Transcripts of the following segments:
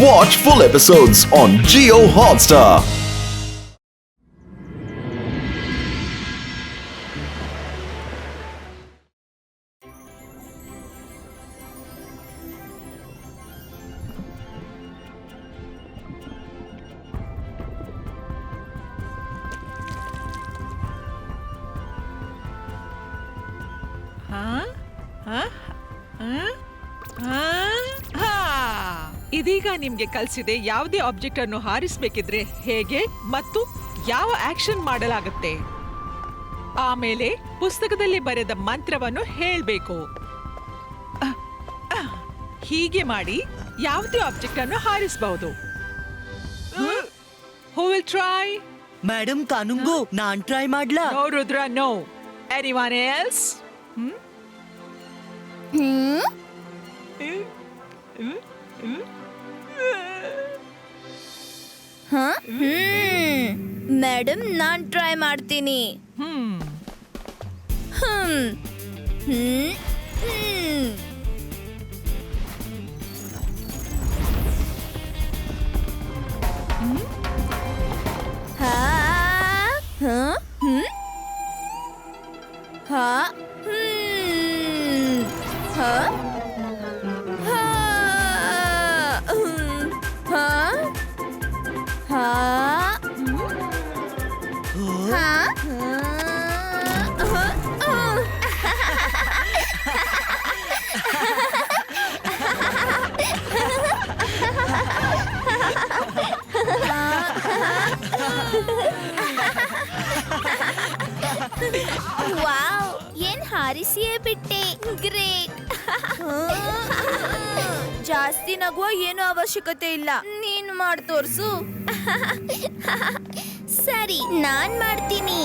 Watch full episodes on Jio Hotstar. ಇದೀಗ ನಿಮ್ಗೆ ಕಲಿಸಿದೆ ಯಾವುದೇ ಆಬ್ಜೆಕ್ಟ್ ಅನ್ನು ಹಾರಿಸಬೇಕಿದ್ರೆ ಹೇಗೆ ಮತ್ತು ಯಾವ ಆಕ್ಷನ್ ಮಾಡಲಾಗುತ್ತೆ. ಆಮೇಲೆ ಪುಸ್ತಕದಲ್ಲಿ ಬರೆದ ಮಂತ್ರವನ್ನು ಹೇಳಬೇಕು. ಹೀಗೆ ಮಾಡಿ ಯಾವುದೇ ಆಬ್ಜೆಕ್ಟ್ ಅನ್ನು ಹಾರಿಸಬಹುದು. Who will try? Madam Kanungo ನಾನ್ ಟ್ರೈ ಮಾಡ್ಲಾ? No, Rudra, no. Anyone else? Madam ನಾನ್ ಟ್ರೈ ಮಾಡ್ತೀನಿ. ವಾವ್, ಏನ್ ಹಾರಿಸಿಯೇ ಬಿಟ್ಟೆ. ಗ್ರೇಟ್. ಜಾಸ್ತಿ ನಗುವ ಏನು ಅವಶ್ಯಕತೆ ಇಲ್ಲ. ನೀನ್ ಮಾಡಿ ತೋರ್ಸು. ಸರಿ, ನಾನ್ ಮಾಡ್ತೀನಿ.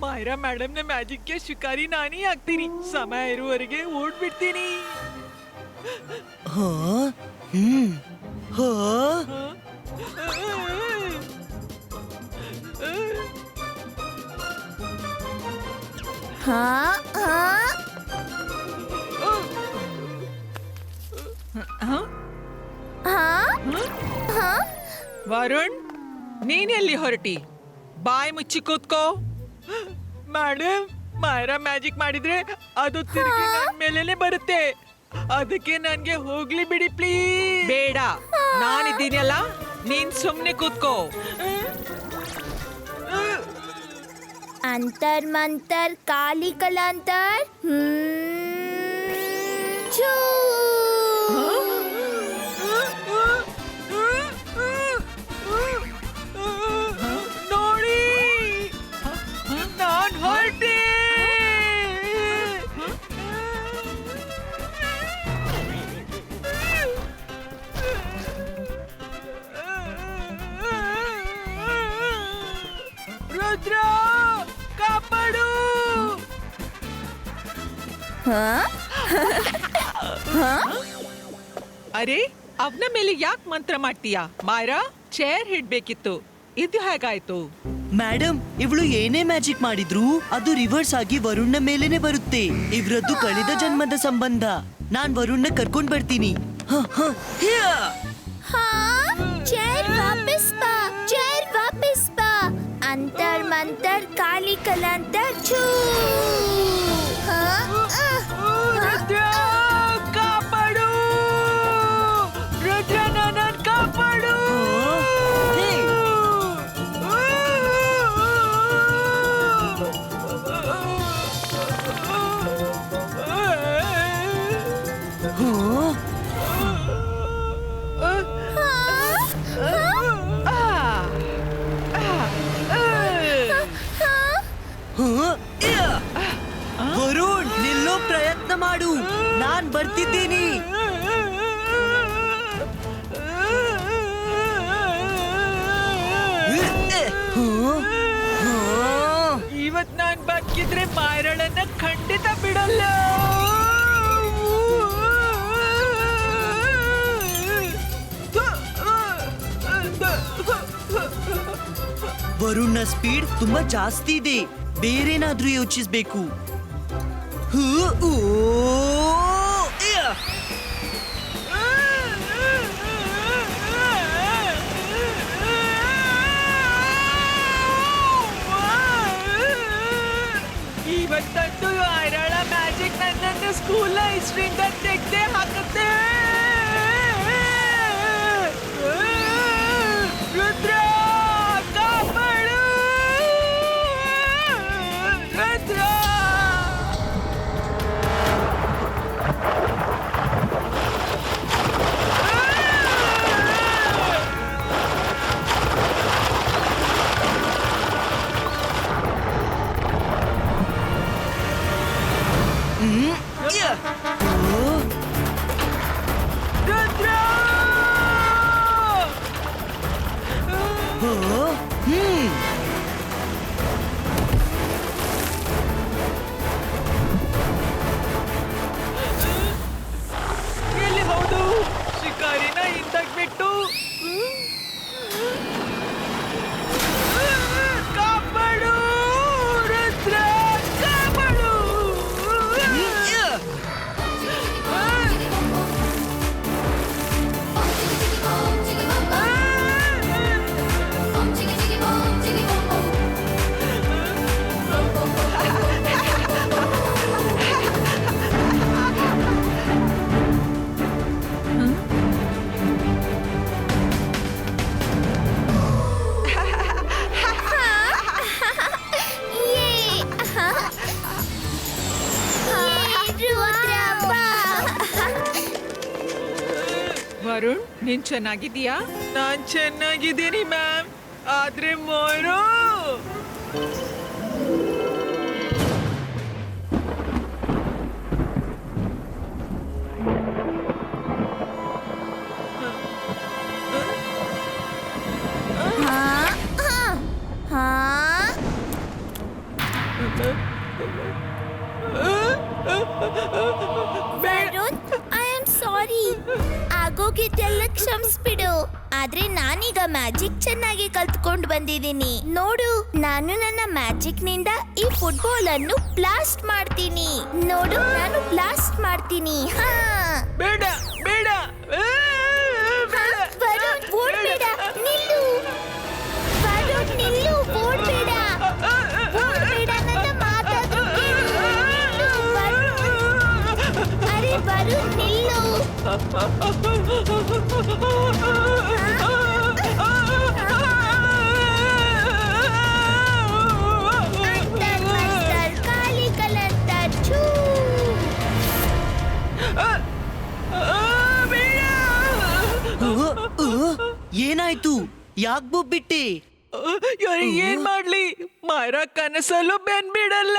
ಮಾಯರಾ ಮೇಡಮ್ ನ ಮ್ಯಾಜಿಕ್ ಗೆ ಶಿಕಾರಿ ನಾನೇ ಆಗ್ತೀನಿ. ಸಮಯ ಇರುವವರೆಗೆ ಓಡ್ಬಿಡ್ತೀನಿ. ವರುಣ್, ನೀನೆಲ್ಲಿ ಹೊರಟಿ? ಬಾಯಿ ಮುಚ್ಚಿ ಕೂತ್ಕೋ. ಮೇಡಮ್, ಮಾಯರಾ ಮ್ಯಾಜಿಕ್ ಮಾಡಿದ್ರೆ ಅದು ತಿರುಗಿ ನನ್ ಮೇಲೇನೆ ಬರುತ್ತೆ. ಅದಕ್ಕೆ ನನ್ಗೆ ಹೋಗ್ಲಿ ಬಿಡಿ ಪ್ಲೀಸ್. ಬೇಡ, ನಾನಿದ್ದೀನಲ್ಲ, ನೀನ್ ಸುಮ್ನೆ ಕೂತ್ಕೋ. ಅಂತರ್ ಮಂತರ್ ಕಾಲಿ ಕಲಾಂತರ್. ನೋಡಿ, ನಾನ್ ಹೊರಟೆ. ರುದ್ರ, ಕಾಪಾಡು. ಅರೆ, ಅವನ ಮೇಲೆ ಯಾಕೆ ಮಂತ್ರ ಮಾಡ್ತೀಯಾ? ಮಾಯರಾ, ಚೇರ್ ಹಿಡ್ಬೇಕಿತ್ತು. ಇದು ಹೇಗಾಯ್ತು? ಮೇಡಮ್, ಇವಳು ಏನೇ ಮ್ಯಾಜಿಕ್ ಮಾಡಿದ್ರು ಅದು ರಿವರ್ಸ್ ಆಗಿ ವರುಣ್ನ ಮೇಲೇನೆ ಬರುತ್ತೆ. ಇವ್ರದ್ದು ಕಳೆದ ಜನ್ಮದ ಸಂಬಂಧ. ನಾನ್ ವರುಣ್ನ ಕರ್ಕೊಂಡ್ ಬರ್ತೀನಿ. ಚೇರ್ ವಾಪಸ್ ಬಾ, ಚೇರ್ ವಾಪಸ್ ಬಾ. ಅಂತರ್ ಮಂತರ್ ಕಾಲಿ ಕಲಾಂತರ್ ಛೂ. ರುದ್ರ, ಕಾಪಾಡು. ರುದ್ರ, ನನ್ನ ಕಾಪಾಡು. ವರುಣ್, ನಿಲ್ಲೋ ಪ್ರಯತ್ನ ಮಾಡು. ನಾನ್ ಬರ್ತಿದ್ದೀನಿ. ಇವತ್ ನಾನ್ ಬದುಕಿದ್ರೆ ಮಾಯರಳನ್ನ ಖಂಡಿತ ಬಿಡಲ್ಲ. ವರುಣ್ನ ಸ್ಪೀಡ್ ತುಂಬಾ ಜಾಸ್ತಿ ಇದೆ. ಬೇರೇನಾದ್ರೂ ಯೋಚಿಸ್ಬೇಕು. ಇವತ್ತಂತೂ ಐರಾಳ ಮ್ಯಾಜಿಕ್ ನನ್ನನ್ನು ಸ್ಕೂಲ್ನ ಹಿಸ್ಟ್ರಿಯಿಂದ ತೆಗ್ದೇ ಹಾಕುತ್ತೆ. ರುದ್ರ ಕಾಪಾಡು, ರುದ್ರ. ರುದ್ರ! ಎಲ್ಲಿ ಹೌದು ಶಿಕಾರಿನ ಹಿಂದಕ್ಬಿಟ್ಟು ಕಾಪಾಡು ರುದ್ರ, ಕಾಪಾಡು. ವರುಣ್, ನೀನ್ ಚೆನ್ನಾಗಿದೀಯಾ? ನಾನ್ ಚೆನ್ನಾಗಿದ್ದೀನಿ ಮ್ಯಾಮ್. ಆದ್ರೆ ಮೋರು ವರುಣ್, ಐ ಆಮ್ ಸಾರಿ. ಆಗೋಗಿದ್ದೆಲ್ಲ ಕ್ಷಮಿಸ್ಬಿಡು. ಆದ್ರೆ ನಾನೀಗ ಮ್ಯಾಜಿಕ್ ಚೆನ್ನಾಗಿ ಕಲ್ತ್ಕೊಂಡು ಬಂದಿದ್ದೀನಿ. ನೋಡು, ನಾನು ನನ್ನ ಮ್ಯಾಜಿಕ್ ನಿಂದ ಈ ಫುಟ್ಬಾಲ್ ಅನ್ನು ಬ್ಲಾಸ್ಟ್ ಮಾಡ್ತೀನಿ. ನೋಡು, ನಾನು ಬ್ಲಾಸ್ಟ್ ಮಾಡ್ತೀನಿ. ಹಾ, ಬೇಡ ಬೇಡ. ವರುಣ್, ಓಡ್ಬೇಡ, ನಿಲ್ಲು. ವರುಣ್, ನಿಲ್ಲು, ಓಡ್ಬೇಡ. ಓಡ್ಬೇಡ, ನನ್ನ ಮಾತಾದ್ರು ಕೇಳು. ನಿಲ್ಲು, ವರುಣ್. ಅರೆ ವರುಣ್, ನಿಲ್ಲು. ಅಂತರ್ ಮಂತರ್ ಕಾಲಿ ಕಲಂತರ್ ಛೂ. ಏನಾಯ್ತು? ಯಾಕ್ ಬೊಬ್ಬಿಟ್ಟೆ? ಇವ್ರಿಗೆ ಏನ್ ಮಾಡ್ಲಿ? ಮಾರ ಕನಸಲ್ಲೂ ಬೆನ್ ಬಿಡಲ್ಲ.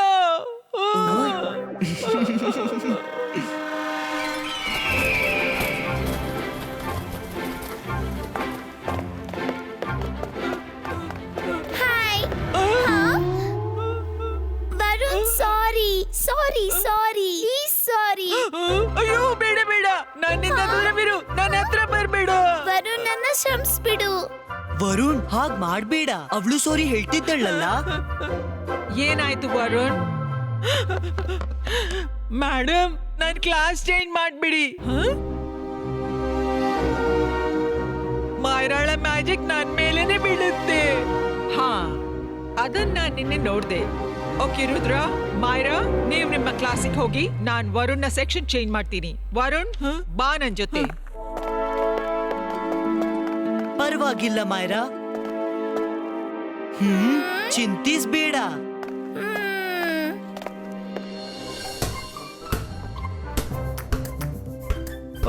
Hi. Varun, sorry sorry sorry, please sorry. ಅಯ್ಯೋ ಬೇಡ ಬೇಡ, ನನ್ನಿಂದ ದೂರವಿರು, ನನ್ನ ಹತ್ರ ಬರ್ಬೇಡ. ವರುಣ್, ನನ್ನ ಕ್ಷಮಿಸ್ಬಿಡು. ವರುಣ್, ಹಾಗ್ ಮಾಡ್ಬೇಡ. ಅವಳು ಸಾರಿ ಹೇಳ್ತಿದ್ದಳಲ್ಲ. ಏನಾಯ್ತು ವರುಣ್? ಮೇಡಮ್, ನನ್ ಕ್ಲಾಸ್ ಚೇಂಜ್ ಮಾಡ್ಬಿಡಿ. ಮಾಯರಾಳ ಮ್ಯಾಜಿಕ್ ನನ್ ಮೇಲೇನೆ ಬೀಳುತ್ತೆ. ಹಾ, ಅದನ್ನ ನಾನ್ ನಿನ್ನೆ ನೋಡ್ದೆ. ಓಕೆ ರುದ್ರ, ಮಾಯರಾ, ನೀವ್ ನಿಮ್ಮ ಕ್ಲಾಸಿಗೆ ಹೋಗಿ, ನಾನ್ ವರುಣ್ನ ಸೆಕ್ಷನ್ ಚೇಂಜ್ ಮಾಡ್ತೀನಿ. ವರುಣ್, ಬಾ ನನ್ ಜೊತೆ. ಪರವಾಗಿಲ್ಲ ಮಾಯರಾ. ಚಿಂತಿಸ್ಬೇಡ.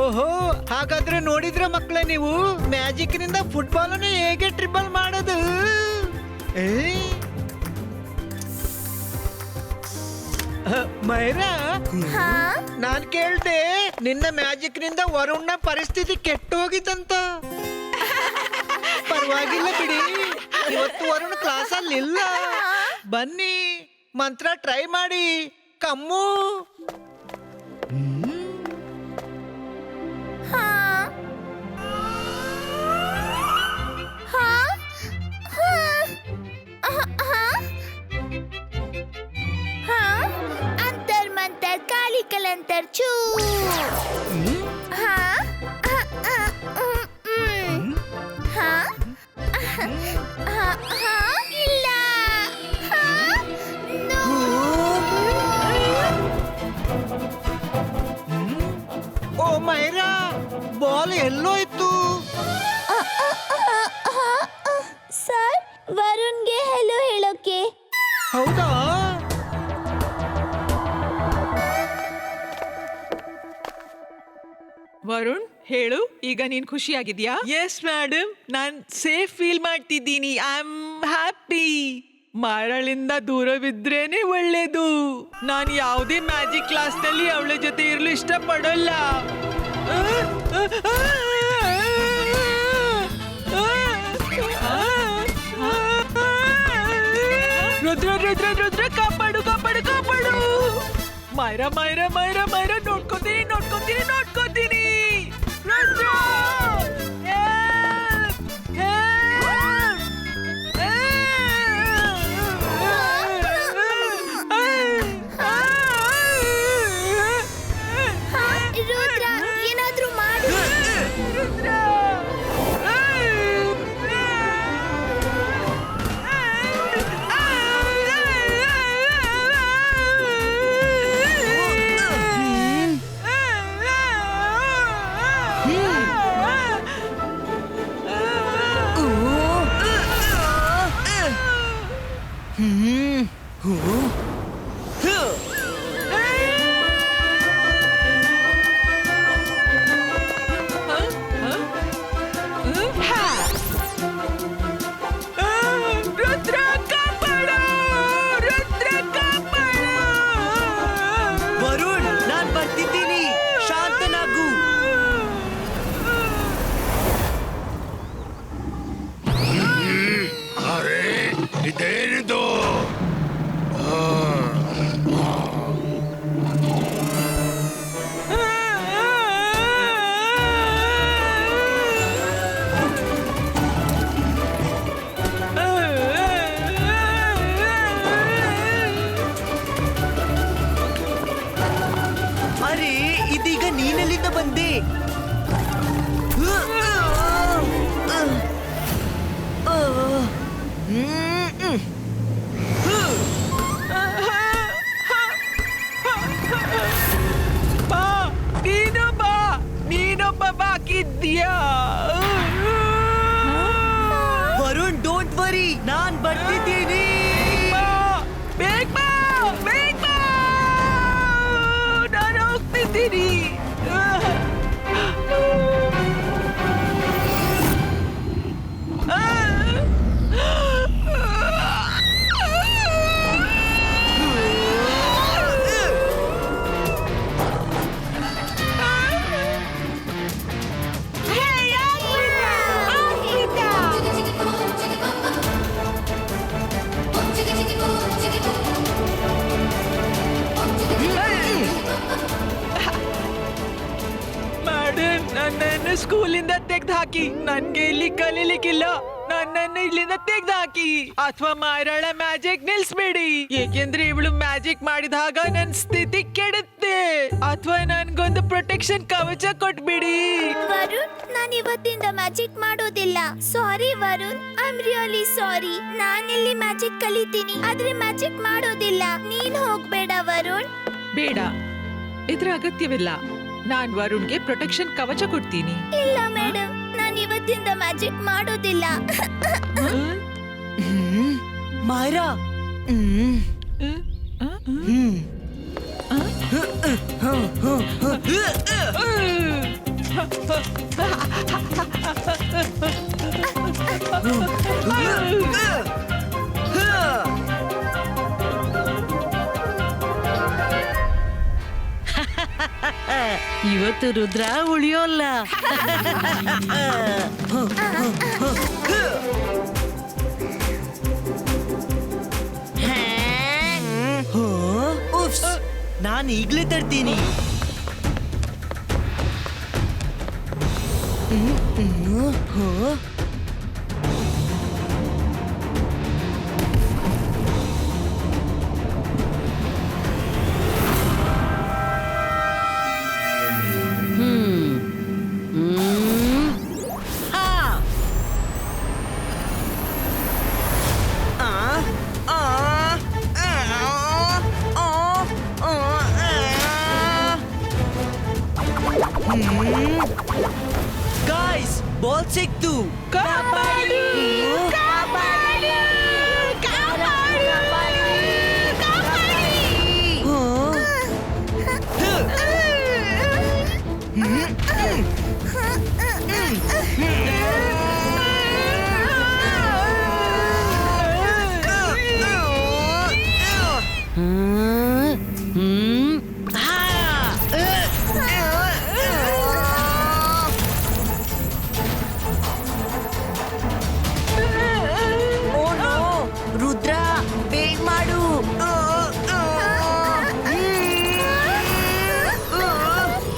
ಓಹೋ, ಹಾಗಾದ್ರೆ ನೋಡಿದ್ರ ಮಕ್ಕಳೇ ನೀವು ಮ್ಯಾಜಿಕ್ ನಿಂದ ಫುಟ್ಬಾಲ್ ಅನ್ನು ಹೇಗೆ ಟ್ರಿಬಲ್ ಮಾಡೋದು? ಮೈರಾ, ಹಾ, ನಾನ್ ಕೇಳ್ದೆ ನಿನ್ನ ಮ್ಯಾಜಿಕ್ ನಿಂದ ವರುಣ್ನ ಪರಿಸ್ಥಿತಿ ಕೆಟ್ಟೋಗಿತ್ತಂತ. ಪರವಾಗಿಲ್ಲ ಬಿಡಿ, ಇವತ್ತು ವರುಣ್ ಕ್ಲಾಸಲ್ಲಿ ಇಲ್ಲ. ಬನ್ನಿ, ಮಂತ್ರ ಟ್ರೈ ಮಾಡಿ. ಕಮ್ಮು. ಹಾ, ಹಾ, ಹಾ, ಹಾ, ಹಾ. ಕಲಂತರ್ ಚೂ ಹಾ ಹಾ ಹಾ ಹಾ ಇಲ್ಲ ಹಾ ನೋ ಓ ಮೈರಾ ಬಾಲ್ ಎಲ್ಲೋಯ್ತು? ಸರ್ ವರುಣ್ಗೆ ಹೆಲೋ ಹೇಳೋಕೆ. ಹೌದಾ? ವರುಣ್ ಹೇಳು, ಈಗ ನೀನ್ ಖುಷಿಯಾಗಿದ್ಯಾ? ಎಸ್ ಮೇಡಮ್, ನಾನ್ ಸೇಫ್ ಫೀಲ್ ಮಾಡ್ತಿದ್ದೀನಿ. I am happy. ಮಾರಳಿಂದ ದೂರವಿದ್ರೇನೆ ಒಳ್ಳೇದು. ನಾನು ಯಾವುದೇ ಮ್ಯಾಜಿಕ್ ಕ್ಲಾಸ್ ನಲ್ಲಿ ಅವಳ ಜೊತೆ ಇರಲು ಇಷ್ಟಪಡೋಲ್ಲ. ರುದ್ರ ರುದ್ರ ರುದ್ರ ಕಾಪಾಡು ಕಾಪಾಡು ಕಾಪಾಡು. ಮೈರಾ ಮೈರಾ ಮೈರಾ ಮೈರಾ ನೋಡ್ಕೋತೀನಿ ನೋಡ್ಕೋತೀನಿ ನೋಡ್ಕೋತೀನಿ. ರುದ್ರ ರುದ್ರ ಏನಾದ್ರೂ ಮಾಡು. ರುದ್ರ ಕಾಪಾಡು, ರುದ್ರ ಕಾಪಾಡು. ವರುಣ್ ನಾನ್ ಬರ್ತಿದ್ದೀನಿ, ಶಾಂತನಾಗು. ಅರೆ ಇದೇನಿದು? ಅರೆ ಇದೀಗ ನೀನೆಲ್ಲಿಂದ ಬಂದೆ? ಬಾ, ನೀನೊಬ್ಬ ಬಾಕಿದ್ಯಾ? ವರುಣ್ ಡೋಂಟ್ ವರಿ, ನಾನ್ ಬರ್ತಿದ್ದೀನಿ. ಬಾ, ಬೇಗ ಬಾ, ಬೇಗ ಬಾ. ನಾನು ಹೋಗ್ತಿದ್ದೀನಿ. ಮೇಡಮ್, ನನ್ನನ್ನು ಸ್ಕೂಲಿಂದ ತೆಗ್ದು ಹಾಕಿ. ನನ್ಗೆ ಇಲ್ಲಿ ಕಲೀಲಿಕ್ಕಿಲ್ಲ. ನನ್ನನ್ನು ಇಲ್ಲಿಂದ ತೆಗ್ದು ಹಾಕಿ, ಅಥವಾ ಮಾರಾಳ ಮ್ಯಾಜಿಕ್ ನಿಲ್ಸ್ಬೇಡಿ. ಏಕೆಂದ್ರೆ ಇವಳು ಮ್ಯಾಜಿಕ್ ಮಾಡಿದಾಗ ನನ್ ಸ್ಥಿತಿ ಕೆಡುತ್ತೆ. ಅಥವಾ ನನ್ಗೊಂದು ಪ್ರೊಟೆಕ್ಷನ್ ಕವಚ ಕೊಟ್ಬಿಡಿ. ವರುಣ್ ನಾನು ಇವತ್ತಿಂದ ಮ್ಯಾಜಿಕ್ ಮಾಡೋದಿಲ್ಲ. Sorry Varun, I am really sorry. ನಾನಿಲ್ಲಿ ಮ್ಯಾಜಿಕ್ ಕಲಿತೀನಿ, ಆದ್ರೆ ಮ್ಯಾಜಿಕ್ ಮಾಡೋದಿಲ್ಲ. ನೀನ್ ಹೋಗ್ಬೇಡ ವರುಣ್. ಬೇಡ, ಇದ್ರ ಅಗತ್ಯವಿಲ್ಲ. ನಾನ್ ವರುಣ್ಗೆ ಪ್ರೊಟೆಕ್ಷನ್ ಕವಚ ಕೊಡ್ತೀನಿ. ಇಲ್ಲ ಮೇಡಮ್, ನಾನು ಇವತ್ತಿಂದ ಮ್ಯಾಜಿಕ್ ಮಾಡೋದಿಲ್ಲ. ಮಾಯರಾ ಇವತ್ತು ರುದ್ರ ಉಳಿಯೋಲ್ಲ. ನಾನು ಈಗ್ಲೇ ತರ್ತೀನಿ. ಗಾಯ್ಸ್ ಬಾಲ್ ಸಿಕ್ತು. ಕಾಪಾಡು ಕಾಪಾಡು ಕಾಪಾಡು ರುದ್ರ ಬೇಗ ಮಾಡು.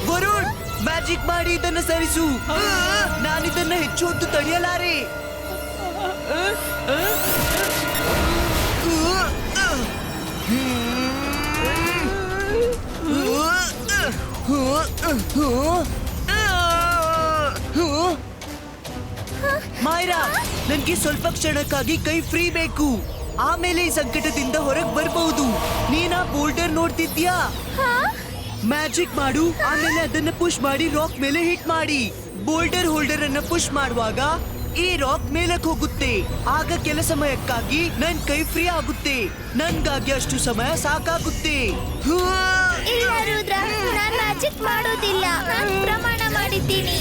ವರುಣ್ ಮ್ಯಾಜಿಕ್ ಮಾಡಿ ಇದನ್ನು ಸರಿಸು. ನಾನಿದನ್ನ ಹೆಚ್ಚು ಹೊತ್ತು ತಡೆಯಲಾರೆ. ಮಾಯ್ರಾ, ನನ್ಗೆ ಸ್ವಲ್ಪ ಕ್ಷಣಕ್ಕಾಗಿ ಕೈ ಫ್ರೀ ಬೇಕು. ಆಮೇಲೆ ಈ ಸಂಕಟದಿಂದ ಹೊರಗೆ ಬರ್ಬಹುದು. ನೀನ್ ಆ ಬೋಲ್ಡರ್ ನೋಡ್ತಿದ್ಯಾ? ಮ್ಯಾಜಿಕ್ ಮಾಡು, ಆಮೇಲೆ ಅದನ್ನ ಪುಷ್ ಮಾಡಿ ರಾಕ್ ಮೇಲೆ ಹಿಟ್ ಮಾಡಿ. ಬೋಲ್ಡರ್ ಹೋಲ್ಡರ್ ಅನ್ನ ಪುಷ್ ಮಾಡುವಾಗ ಈ ರಾಕ್ ಮೇಲಕ್ ಹೋಗುತ್ತೆ. ಆಗ ಕೆಲ ಸಮಯಕ್ಕಾಗಿ ನನ್ ಕೈ ಫ್ರೀ ಆಗುತ್ತೆ. ನನ್ಗಾಗಿ ಅಷ್ಟು ಸಮಯ ಸಾಕಾಗುತ್ತೆ. ಇಲ್ಲ ರುದ್ರ, ನಾನ್ ಮ್ಯಾಜಿಕ್ ಮಾಡೋದಿಲ್ಲ. ನಾನ್ ಪ್ರಮಾಣ ಮಾಡಿದ್ದೀನಿ.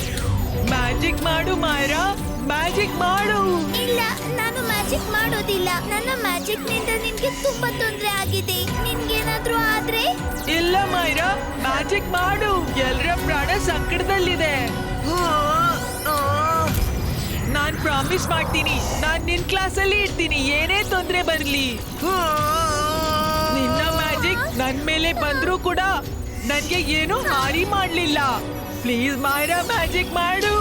ಮ್ಯಾಜಿಕ್ ಮಾಡು ಮಾಯರಾ, ಮ್ಯಾಜಿಕ್ ಮಾಡು. ಇಲ್ಲ, ನಾನು ಮ್ಯಾಜಿಕ್ ಮಾಡೋದಿಲ್ಲ. ನನ್ನ ಮ್ಯಾಜಿಕ್ ನಿಂದ ನಿನ್ಗೆ ತುಂಬಾ ತೊಂದರೆ ಆಗಿದೆ. ನಿನ್ಗೇನಾದ್ರೂ ಆದ್ರೆ? ಇಲ್ಲ ಮಾಯರಾ, ಮ್ಯಾಜಿಕ್ ಮಾಡು. ಎಲ್ಲರ ಪ್ರಾಣ ಸಂಕಟದಲ್ಲಿದೆ. ನಾನ್ ಪ್ರಾಮಿಸ್ ಮಾಡ್ತೀನಿ, ನಾನ್ ನಿನ್ ಕ್ಲಾಸ್ ಅಲ್ಲಿ ಇರ್ತೀನಿ. ಏನೇ ತೊಂದ್ರೆ ಬರ್ಲಿ. ನಿನ್ನ ಮ್ಯಾಜಿಕ್ ನನ್ ಮೇಲೆ ಬಂದ್ರೂ ಕೂಡ ನನ್ಗೆ ಏನು ಹಾನಿ ಮಾಡ್ಲಿಲ್ಲ. ಪ್ಲೀಸ್ ಮಾಯರಾ, ಮ್ಯಾಜಿಕ್ ಮಾಡು.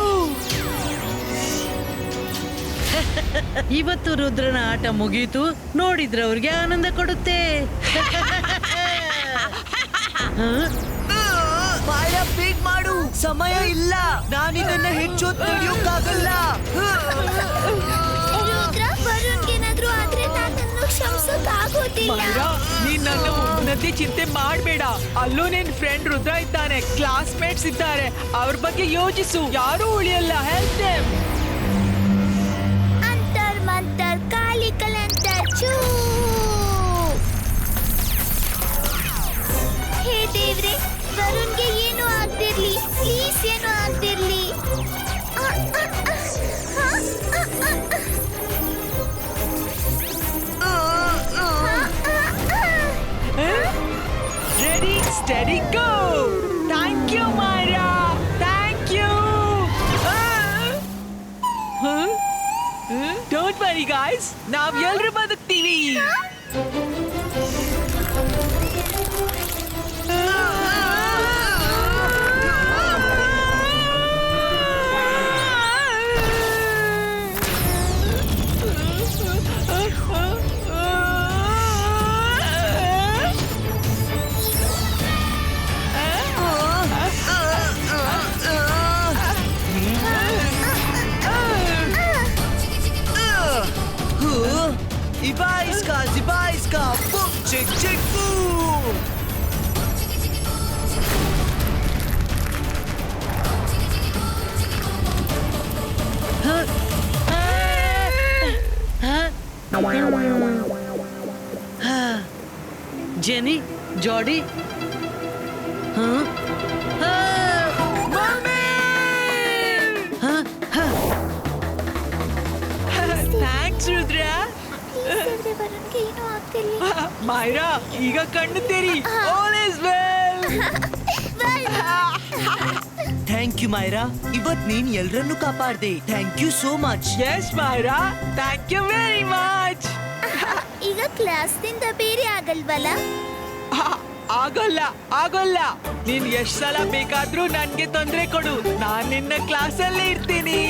ಇವತ್ತು ರುದ್ರನ ಆಟ ಮುಗೀತು. ನೋಡಿದ್ರೆ ಅವ್ರಿಗೆ ಆನಂದ ಕೊಡುತ್ತೆ. ಮಾಯ್ರಾ, ಬೇಗ ಮಾಡು, ಸಮಯ ಇಲ್ಲ. ನಾನಿದನ್ನ ಹೆಚ್ಚು ತಡೆಯೋಕ್ಕಾಗಲ್ಲ. ರುದ್ರ, ವರುಣ್ಗೇನಾದ್ರೂ ಆದ್ರೆ ನನ್ನನ್ನು ಕ್ಷಮಿಸೋಕ್ಕಾಗೋದಿಲ್ಲ. ಮಾಯರಾ, ನೀನ್ ನನ್ನ ಉನ್ನತಿ ಚಿಂತೆ ಮಾಡ್ಬೇಡ. ಅಲ್ಲೂ ನಿನ್ ಫ್ರೆಂಡ್ ರುದ್ರ ಇದ್ದಾನೆ, ಕ್ಲಾಸ್ಮೇಟ್ಸ್ ಇದ್ದಾರೆ. ಅವ್ರ ಬಗ್ಗೆ ಯೋಚಿಸು. ಯಾರೂ ಉಳಿಯಲ್ಲ. Help them. ಅಂತರ್ ಮಂತರ್ ಕಾಲಿ ಕಲಂತರ್ ಚೂ. ಹೇ ದೇವ್ರೆ, ವರುಣ್ಗೆ ಏನು ಆಗ್ತಿರ್ಲಿ, ಪ್ಲೀಸ್ ಏನು ಆಗ್ತಿರ್ಲಿ. Ready, steady, go! Thank you, Myra! Thank you! Don't worry, guys. ನಾವ್ ಎಲ್ರು ಬದುಕ್ತೀವಿ. Zibaiska, boom, chick, chick, boom! Jenny, Jody, thanks Rudra. ವರುಣ್ಗೆ ಏನು ಆಗ್ತಿರ್ಲಿ. ಮಾಯರಾ, ಈಗ ಕಣ್ಣು ತೆರಿ. All is well. Thank you Mayra, ಇವತ್ ನೀನ್ ಎಲ್ರನ್ನೂ ಕಾಪಾಡ್ದೆ. Thank you so much. Yes Mayra, thank you very much. ಈಗ ಕ್ಲಾಸ್ನಿಂದ ಬೇರೆ ಆಗಲ್ವಲ್ಲ? ಆಗೋಲ್ಲ ಆಗೋಲ್ಲ. ನೀನ್ ಎಷ್ಟ್ ಸಲ ಬೇಕಾದ್ರೂ ನನ್ಗೆ ತೊಂದ್ರೆ ಕೊಡು, ನಾನ್ ನಿನ್ನ ಕ್ಲಾಸಲ್ಲೇ ಇರ್ತೀನಿ.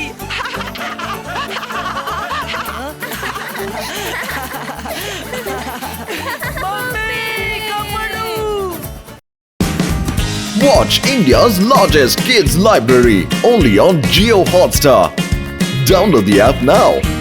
Watch India's largest kids library only on Jio Hotstar. Download the app now.